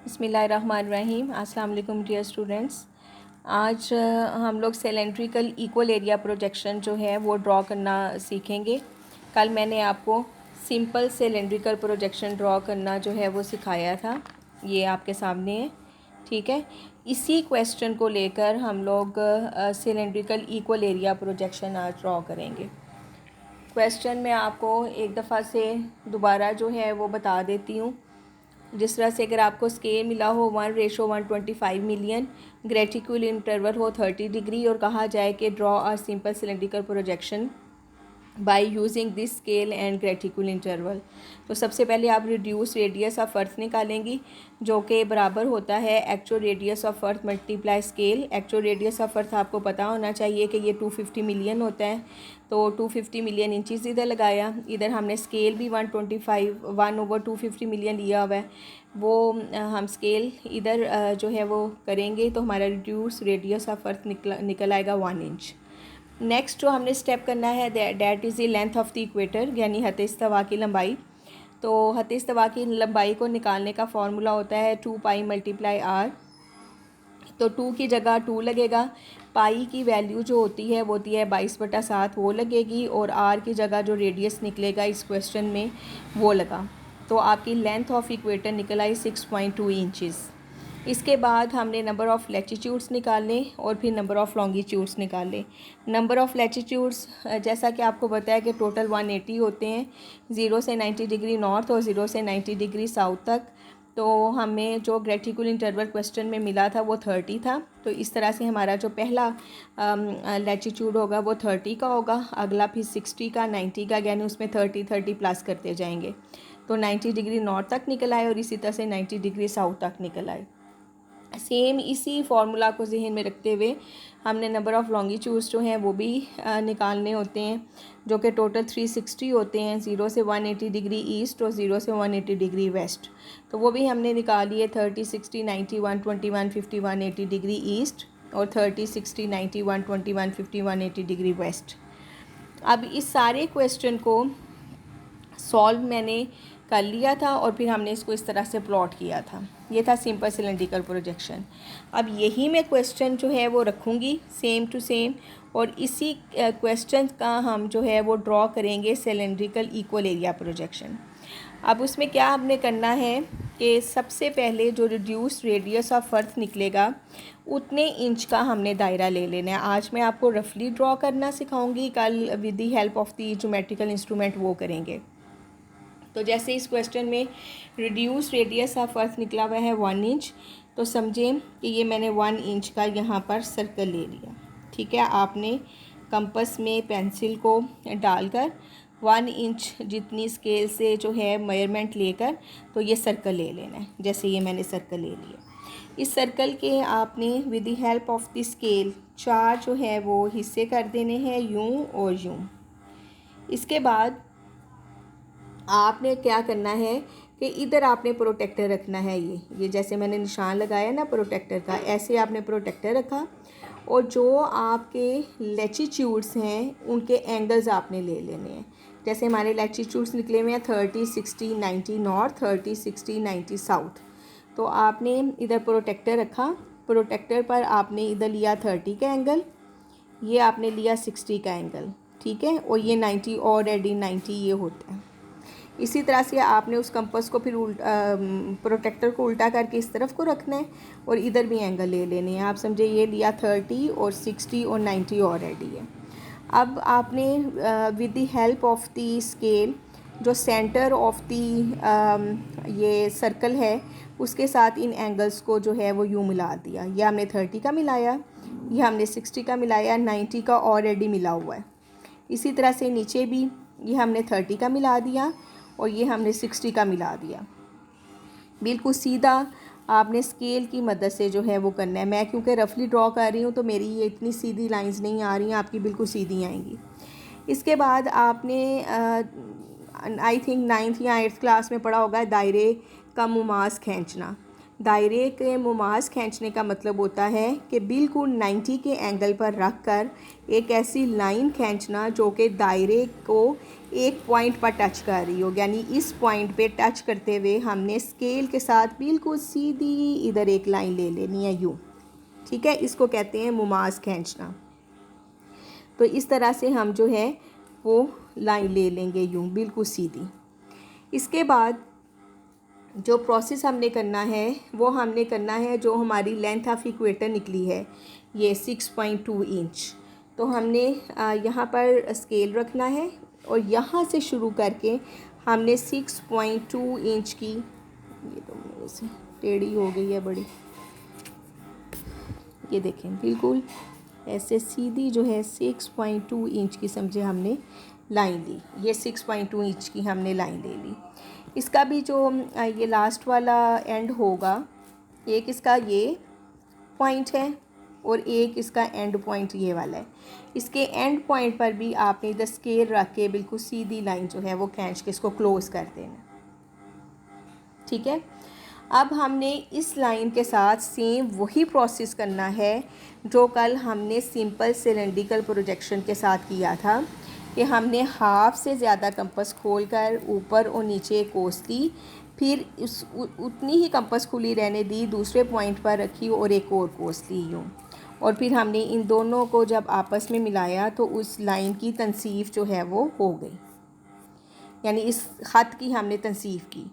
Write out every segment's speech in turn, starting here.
बिस्मिल्लाहिर्रहमानिर्रहीम। अस्सलाम वालेकुम डियर स्टूडेंट्स। आज हम लोग सिलेंड्रिकल इक्वल एरिया प्रोजेक्शन जो है वो ड्रॉ करना सीखेंगे। कल मैंने आपको सिंपल सिलेंड्रिकल प्रोजेक्शन ड्रॉ करना जो है वो सिखाया था, ये आपके सामने है। ठीक है, इसी क्वेश्चन को लेकर हम लोग सिलेंड्रिकल इक्वल एरिया प्रोजेक्शन आज ड्रॉ करेंगे। क्वेश्चन मैं आपको एक दफ़ा से दोबारा जो है वो बता देती हूँ। जिस तरह से अगर आपको स्केल मिला हो 1:125 मिलियन, ग्रेटिक्यूल इंटरवल हो 30 डिग्री और कहा जाए कि draw a simple cylindrical projection by using this scale and graticule interval, तो सबसे पहले आप रिड्यूस रेडियस ऑफ अर्थ निकालेंगी जो कि बराबर होता है actual radius of earth multiply scale. Actual radius of earth आपको पता होना चाहिए कि ये 250 मिलियन होता है, तो 250 मिलियन इंचज़ इधर लगाया। इधर हमने स्केल भी 1/250 मिलियन लिया हुआ है, वो हम स्केल इधर जो है वो करेंगे तो हमारा रिड्यूस रेडियस ऑफ अर्थ निकल आएगा 1 इंच। नेक्स्ट जो हमने स्टेप करना है that is the length of the equator, यानी हत इस्तवा की लंबाई। तो हत इस्तवा की लंबाई को निकालने का फॉर्मूला होता है 2π × r। तो 2 की जगह 2 लगेगा, पाई की वैल्यू जो होती है वो होती है 22/7, वो लगेगी, और r की जगह जो रेडियस निकलेगा इस क्वेश्चन में वो लगा। तो आपकी लेंथ ऑफ इक्वेटर निकल आई 6.2 इंचज़। इसके बाद हमने नंबर ऑफ़ लैटिट्यूड्स निकालने और फिर नंबर ऑफ़ लॉन्गिट्यूड्स निकाले। नंबर ऑफ़ लैटिट्यूड्स जैसा कि आपको बताया कि टोटल 180 होते हैं, 0 से 90 डिग्री नॉर्थ और 0 से 90 डिग्री साउथ तक। तो हमें जो ग्रेटिक्यूल इंटरवल क्वेश्चन में मिला था वो 30 था। तो इस तरह से हमारा जो पहला लैटिट्यूड होगा वो 30 का होगा, अगला फिर 60 का, 90 का, यानी उसमें 30 प्लस करते जाएंगे। तो 90 डिग्री नॉर्थ तक निकल आए और इसी तरह से 90 डिग्री साउथ तक निकल आए। सेम इसी फार्मूला को जहन में रखते हुए हमने नंबर ऑफ़ लॉन्गिट्यूड्स जो हैं वो भी निकालने होते हैं, जो कि टोटल 360 होते हैं, 0 से 180 डिग्री ईस्ट और 0 से 180 डिग्री वेस्ट। तो वो भी हमने निकाल लिए 30, 60, 90, 121, 50, 180 डिग्री ईस्ट और 30, 60, 90, 121, 50, 180 डिग्री वेस्ट। अब इस सारे क्वेश्चन को सॉल्व मैंने कर लिया था और फिर हमने इसको इस तरह से प्लॉट किया था। ये था सिंपल सिलेंड्रिकल प्रोजेक्शन। अब यही मैं क्वेश्चन जो है वो रखूँगी सेम टू सेम, और इसी क्वेश्चन का हम जो है वो ड्रॉ करेंगे सिलेंड्रिकल इक्वल एरिया प्रोजेक्शन। अब उसमें क्या हमने करना है कि सबसे पहले जो रिड्यूस रेडियस ऑफ अर्थ निकलेगा उतने इंच का हमने दायरा ले लेना है। आज मैं आपको रफली ड्रॉ करना सिखाऊंगी, कल with the help of the geometrical instrument वो करेंगे। तो जैसे इस क्वेश्चन में रिड्यूस रेडियस ऑफ अर्थ निकला हुआ है 1 इंच, तो समझें कि ये मैंने 1 इंच का यहाँ पर सर्कल ले लिया। ठीक है, आपने कंपस में पेंसिल को डालकर 1 इंच जितनी स्केल से जो है मेजरमेंट लेकर तो ये सर्कल ले लेना है। जैसे ये मैंने सर्कल ले लिया, इस सर्कल के आपने with the help of the scale 4 जो है वो हिस्से कर देने हैं, यूं और यूं। इसके बाद आपने क्या करना है कि इधर आपने प्रोटेक्टर रखना है। ये जैसे मैंने निशान लगाया ना प्रोटेक्टर का, ऐसे आपने प्रोटेक्टर रखा, और जो आपके लैटिट्यूड्स हैं उनके एंगल्स आपने ले लेने हैं। जैसे हमारे लैटिट्यूड्स निकले हुए हैं 30, 60, 90 नॉर्थ, 30, 60, 90 साउथ। तो आपने इधर प्रोटेक्टर रखा, प्रोटेक्टर पर आपने इधर लिया 30 का एंगल, ये आपने लिया 60 का एंगल। ठीक है, और ये 90 ऑलरेडी 90 ये होता है। इसी तरह से आपने उस कंपास को फिर प्रोटेक्टर को उल्टा करके इस तरफ को रखना है और इधर भी एंगल ले लेने हैं। आप समझे, ये लिया 30 और 60 और 90 ऑलरेडी है। अब आपने with the help of the scale जो सेंटर ऑफ द ये सर्कल है उसके साथ इन एंगल्स को जो है वो यूँ मिला दिया। ये हमने 30 का मिलाया, ये हमने 60 का मिलाया, 90 का ऑलरेडी मिला हुआ है। इसी तरह से नीचे भी ये हमने 30 का मिला दिया और ये हमने 60 का मिला दिया। बिल्कुल सीधा आपने स्केल की मदद से जो है वो करना है। मैं क्योंकि रफली ड्रॉ कर रही हूँ तो मेरी ये इतनी सीधी लाइंस नहीं आ रही हैं, आपकी बिल्कुल सीधी आएंगी। इसके बाद आपने आई थिंक 9th या 8th क्लास में पढ़ा होगा दायरे का मुमास खींचना। दायरे के मुमास खींचने का मतलब होता है कि बिल्कुल 90 के एंगल पर रख कर एक ऐसी लाइन खींचना जो कि दायरे को एक पॉइंट पर टच कर रही हो, यानी इस पॉइंट पे टच करते हुए हमने स्केल के साथ बिल्कुल सीधी इधर एक लाइन ले लेनी है यूँ। ठीक है, इसको कहते हैं मुमास खींचना। तो इस तरह से हम जो है वो लाइन ले लेंगे यूँ बिल्कुल सीधी। इसके बाद जो प्रोसेस हमने करना है वो हमने करना है, जो हमारी लेंथ ऑफ इक्वेटर निकली है ये 6.2 इंच, तो हमने यहाँ पर स्केल रखना है और यहाँ से शुरू करके हमने 6.2 इंच की, ये तो मेरे से टेढ़ी हो गई है बड़ी, ये देखें बिल्कुल ऐसे सीधी जो है 6.2 इंच की समझे हमने लाइन ली। ये 6.2 इंच की हमने लाइन ले ली। इसका भी जो ये लास्ट वाला एंड होगा, एक इसका ये पॉइंट है और एक इसका एंड पॉइंट ये वाला है। इसके एंड पॉइंट पर भी आपने इधर स्केल रख के बिल्कुल सीधी लाइन जो है वो खींच के इसको क्लोज़ कर देना। ठीक है, अब हमने इस लाइन के साथ सेम वही प्रोसेस करना है जो कल हमने सिंपल सिलेंड्रिकल प्रोजेक्शन के साथ किया था, कि हमने हाफ से ज़्यादा कंपास खोलकर ऊपर और नीचे कोस दी, फिर उतनी ही कंपास खुली रहने दी, दूसरे पॉइंट पर रखी और एक और कोस ली यूँ, और फिर हमने इन दोनों को जब आपस में मिलाया तो उस लाइन की तनसीफ जो है वो हो गई, यानी इस ख़त की हमने तनसीफ की।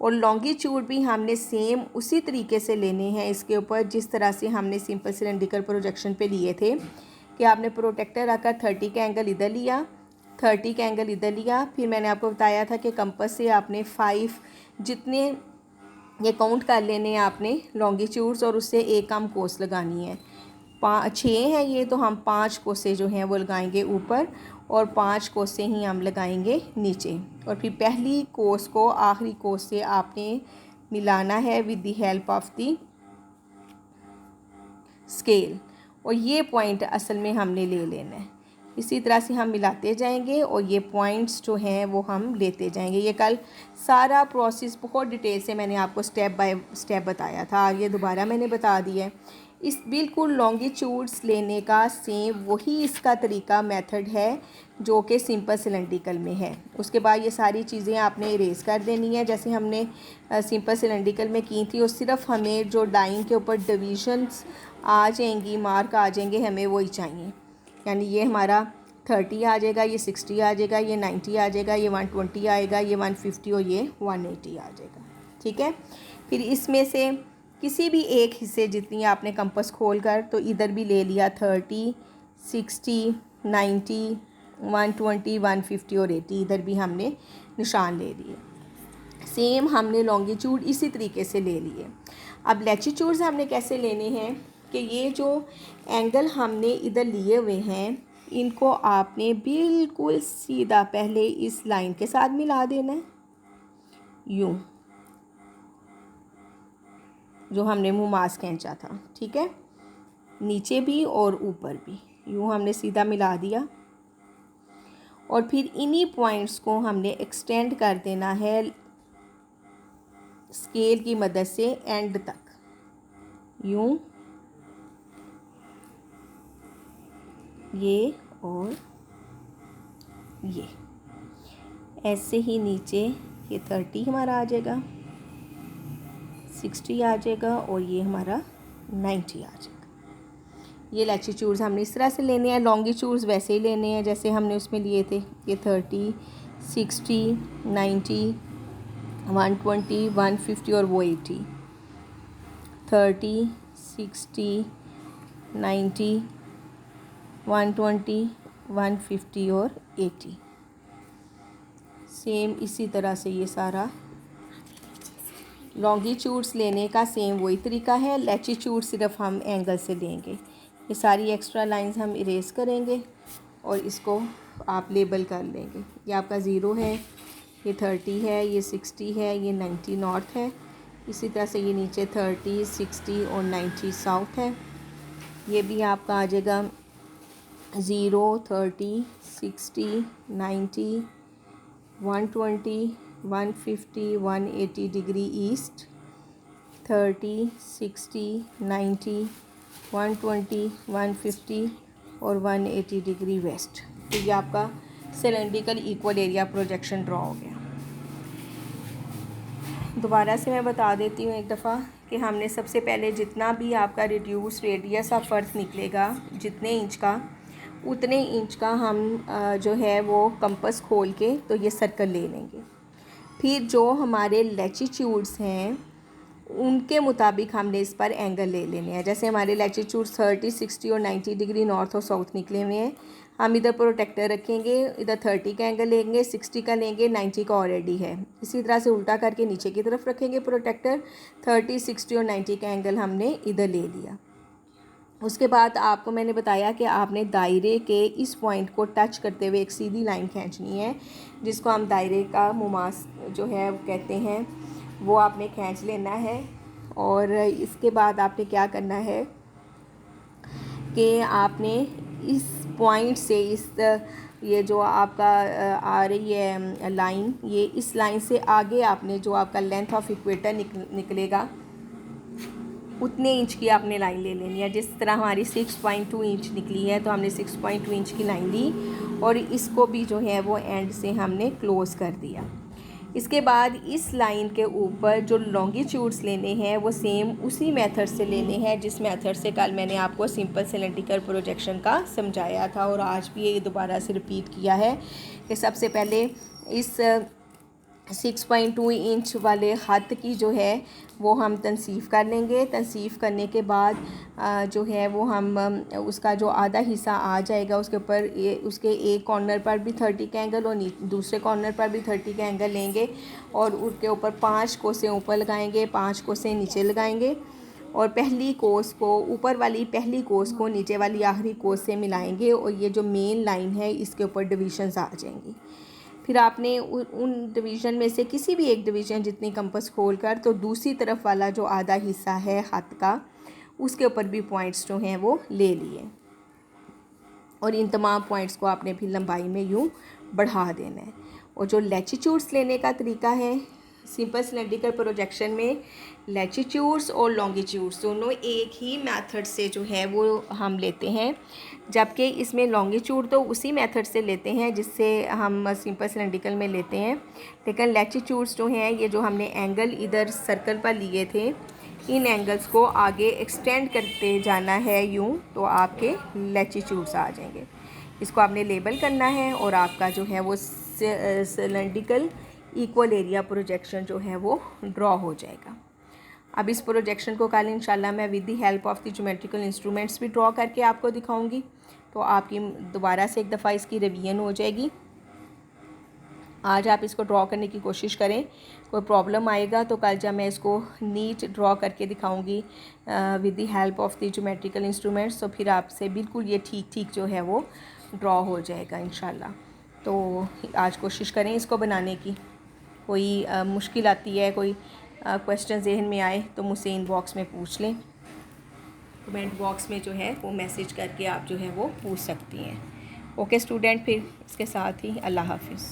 और लॉन्गिट्यूड भी हमने सेम उसी तरीके से लेने हैं इसके ऊपर, जिस तरह से हमने सिंपल सिलेंड्रिकल प्रोजेक्शन पे लिए थे, कि आपने प्रोटेक्टर रखकर 30 का एंगल इधर लिया, 30 का एंगल इधर लिया, फिर मैंने आपको बताया था कि कंपास से आपने 5 जितने ये काउंट कर लेने हैं आपने लॉन्गिट्यूड्स, और उससे एक कम कोस लगानी है। 6 है ये, तो हम 5 कोसे जो हैं वो लगाएंगे ऊपर और 5 कोसे ही हम लगाएंगे नीचे, और फिर पहली कोस को आखिरी कोस से आपने मिलाना है with the help of the scale, और ये पॉइंट असल में हमने ले लेना है। इसी तरह से हम मिलाते जाएंगे और ये पॉइंट्स जो हैं वो हम लेते जाएंगे। ये कल सारा प्रोसेस बहुत डिटेल से मैंने आपको स्टेप बाय स्टेप बताया था, ये दोबारा मैंने बता दिया है। इस बिल्कुल लॉन्गिट्यूड्स लेने का सेम वही इसका तरीका मेथड है जो कि सिंपल सिलेंड्रिकल में है। उसके बाद ये सारी चीज़ें आपने इरेज कर देनी है जैसे हमने सिंपल सिलेंड्रिकल में की थी, और सिर्फ हमें जो लाइन के ऊपर डिविजन्स आ जाएंगी, मार्क आ जाएंगे, हमें वही चाहिए। यानी ये हमारा 30 आ जाएगा, ये 60 आ जाएगा, ये 90 आ जाएगा, ये 120 आएगा, ये 150 और ये 180 आ जाएगा। ठीक है, फिर इसमें से किसी भी एक हिस्से जितनी आपने कंपास खोल कर, तो इधर भी ले लिया 30, 60, 90, 120, 150 और 80, इधर भी हमने निशान ले लिए। सेम हमने लॉन्गिट्यूड इसी तरीके से ले लिए। अब लैटिट्यूड्स हमने कैसे लेने हैं, कि ये जो एंगल हमने इधर लिए हुए हैं इनको आपने बिल्कुल सीधा पहले इस लाइन के साथ मिला देना है यूँ, जो हमने मुमास खींचा था। ठीक है, नीचे भी और ऊपर भी यूँ हमने सीधा मिला दिया, और फिर इन्हीं पॉइंट्स को हमने एक्सटेंड कर देना है स्केल की मदद से एंड तक यूँ, ये और ये ऐसे ही नीचे ये 30 हमारा आ जाएगा, 60 आ जाएगा और ये हमारा 90 आ जाएगा। ये लैटिट्यूड्स हमने इस तरह से लेने हैं, लॉन्गिट्यूड्स वैसे ही लेने हैं जैसे हमने उसमें लिए थे। ये 30, 60, 90, 120, 150 और वो 80। 30, 60, 90, 120, 150 और 80। सेम इसी तरह से ये सारा लॉन्गिट्यूड्स लेने का सेम वही तरीका है। लैटिट्यूड सिर्फ हम एंगल से लेंगे। ये सारी एक्स्ट्रा लाइंस हम इरेज करेंगे और इसको आप लेबल कर लेंगे। ये आपका 0 है, ये 30 है, ये 60 है, ये 90 नॉर्थ है। इसी तरह से ये नीचे 30, 60 और 90 साउथ है। ये भी आपका आ जाएगा 0, 30, 60, 90, 120, 150, 180 डिग्री ईस्ट, 30, 60, 90, 120, 150 और 180 डिग्री वेस्ट। तो ये आपका cylindrical equal area projection draw हो गया। दोबारा से मैं बता देती हूँ एक दफ़ा कि हमने सबसे पहले जितना भी आपका रिड्यूस रेडियस ऑफ अर्थ निकलेगा जितने इंच का, उतने इंच का हम जो है वो कंपास खोल के तो ये सर्कल ले लेंगे। फिर जो हमारे लैटिट्यूड्स हैं उनके मुताबिक हमने इस पर एंगल ले लेने हैं। जैसे हमारे लैटिट्यूड 30, 60 और 90 डिग्री नॉर्थ और साउथ निकले हुए हैं, हम इधर प्रोटेक्टर रखेंगे, इधर 30 का एंगल लेंगे, 60 का लेंगे, 90 का ऑलरेडी है। इसी तरह से उल्टा करके नीचे की तरफ रखेंगे प्रोटेक्टर, 30, 60 और 90 का एंगल हमने इधर ले लिया। उसके बाद आपको मैंने बताया कि आपने दायरे के इस पॉइंट को टच करते हुए एक सीधी लाइन खींचनी है, जिसको हम दायरे का मुमास जो है वो कहते हैं, वो आपने खींच लेना है। और इसके बाद आपने क्या करना है कि आपने इस पॉइंट से ये जो आपका आ रही है लाइन, ये इस लाइन से आगे आपने जो आपका लेंथ ऑफ इक्वेटर निकलेगा उतने इंच की आपने लाइन ले लेनी है। जिस तरह हमारी 6.2 इंच निकली है तो हमने 6.2 इंच की लाइन ली और इसको भी जो है वो एंड से हमने क्लोज़ कर दिया। इसके बाद इस लाइन के ऊपर जो लॉन्गिट्यूड्स लेने हैं वो सेम उसी मेथड से लेने हैं जिस मेथड से कल मैंने आपको सिंपल सिलेंड्रिकल प्रोजेक्शन का समझाया था, और आज भी ये दोबारा से रिपीट किया है कि सबसे पहले इस 6.2 इंच वाले ख़त की जो है वो हम तनसीफ़ कर लेंगे। तनसीफ़ करने के बाद जो है वो हम उसका जो आधा हिस्सा आ जाएगा उसके ऊपर उसके एक कॉर्नर पर भी 30 का एंगल और दूसरे कॉर्नर पर भी 30 का एंगल लेंगे और उसके ऊपर 5 कोसें ऊपर लगाएंगे, 5 कोसें नीचे लगाएंगे और पहली कोस को ऊपर वाली पहली कोस को नीचे वाली आखिरी कोस से मिलाएंगे और ये जो मेन लाइन है इसके ऊपर डिविजन्स आ जाएंगी। फिर आपने उन डिवीज़न में से किसी भी एक डिवीज़न जितनी कंपास खोल कर तो दूसरी तरफ वाला जो आधा हिस्सा है हाथ का उसके ऊपर भी पॉइंट्स जो हैं वो ले लिए और इन तमाम पॉइंट्स को आपने फिर लंबाई में यूँ बढ़ा देना है। और जो लैटिट्यूड्स लेने का तरीका है सिंपल सिलेंड्रिकल प्रोजेक्शन में, लैटिट्यूड्स और लॉन्गिट्यूड्स दोनों एक ही मेथड से जो है वो हम लेते हैं, जबकि इसमें लॉन्गिट्यूड तो उसी मेथड से लेते हैं जिससे हम सिंपल सिलेंड्रिकल में लेते हैं, लेकिन लैटिट्यूड्स जो हैं ये जो हमने एंगल इधर सर्कल पर लिए थे इन एंगल्स को आगे एक्सटेंड करते जाना है यूँ तो आपके लैटिट्यूड्स आ जाएंगे। इसको आपने लेबल करना है और आपका जो है वो सिलेंड्रिकल इक्वल एरिया प्रोजेक्शन जो है वो ड्रॉ हो जाएगा। अब इस प्रोजेक्शन को कल इंशाल्लाह मैं with the help of the geometrical instruments भी ड्रॉ करके आपको दिखाऊंगी, तो आपकी दोबारा से एक दफ़ा इसकी रिवीजन हो जाएगी। आज आप इसको ड्रॉ करने की कोशिश करें, कोई प्रॉब्लम आएगा तो कल जब मैं इसको नीट ड्रॉ करके दिखाऊंगी with the help of the geometrical instruments, तो फिर आपसे बिल्कुल ये ठीक जो है वो ड्रॉ हो जाएगा इंशाल्लाह। तो आज कोशिश करें इसको बनाने की। कोई मुश्किल आती है, कोई क्वेश्चन जहन में आए तो मुझसे इनबॉक्स में पूछ लें, कमेंट बॉक्स में जो है वो मैसेज करके आप जो है वो पूछ सकती हैं। ओके स्टूडेंट, फिर इसके साथ ही अल्लाह हाफिज़।